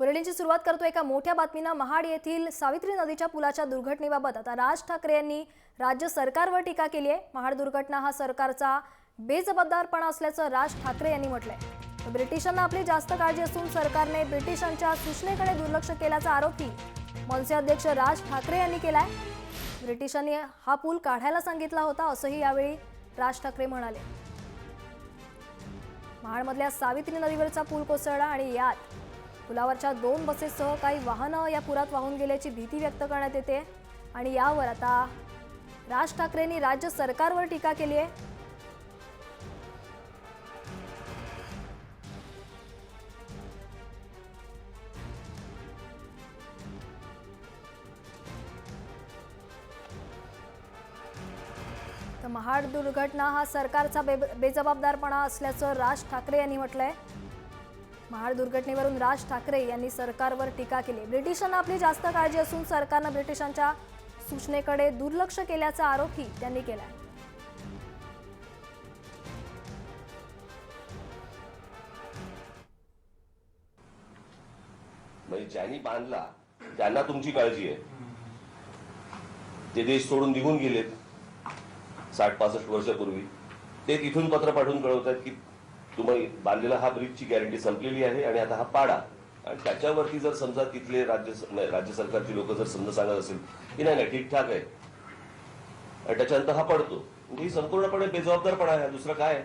बुलेटिनची सुरुवात करतो एका मोठ्या बातमीनं। महाड येथील सावित्री नदीच्या पुलाच्या दुर्घटनेबाबत आता राज ठाकरे यांनी राज्य सरकारवर टीका केली आहे। महाड दुर्घटना हा सरकारचा बेजबाबदारपणा असल्याचं राज ठाकरे यांनी म्हटलंय। ब्रिटिशांना आपली जास्त काळजी असून सरकारने ब्रिटिशांच्या सूचनेकडे दुर्लक्ष केल्याचा आरोपही मनसे अध्यक्ष राज ठाकरे यांनी केलाय। ब्रिटिशांनी हा पूल काढायला सांगितला होता असंही यावेळी राज ठाकरे म्हणाले। महाडमधल्या सावित्री नदीवरचा पूल कोसळला आणि यात पुलावरच्या 2 बसेससह काही वाहनं या पुरात वाहून गेल्याची भीती व्यक्त करण्यात येते आणि यावर आता राज ठाकरेंनी राज्य सरकारवर टीका केली आहे। तर महाड दुर्घटना हा सरकारचा बेजबाबदारपणा असल्याचं राज ठाकरे यांनी म्हटलंय। महाड दुर्घटनेवरून राज ठाकरे यांनी सरकारवर टीका केली। ब्रिटिशांना आपली जास्त काळजी असून सरकारने ब्रिटिशांच्या सूचनेकडे दुर्लक्ष केल्याचा आरोपही त्यांनी केलाय। म्हणजे ज्यांनी बांधला त्यांना तुमची काळजी आहे। ते देश सोडून निघून गेलेत 60-65 वर्षापूर्वी, ते तिथून पत्र पाठवून कळवतात की तुम्ही बांधलेला हा ब्रिजची गॅरंटी संपलेली आहे आणि आता हा पाडा। आणि त्याच्यावरती जर समजा तिथले राज्य सरकारची लोक जर समजा सांगत असेल की नाही नाही ठीकठाक आहे आणि त्याच्यानंतर हा पडतो, म्हणजे ही संपूर्णपणे बेजबाबदारपणा आहे, दुसरं काय आहे।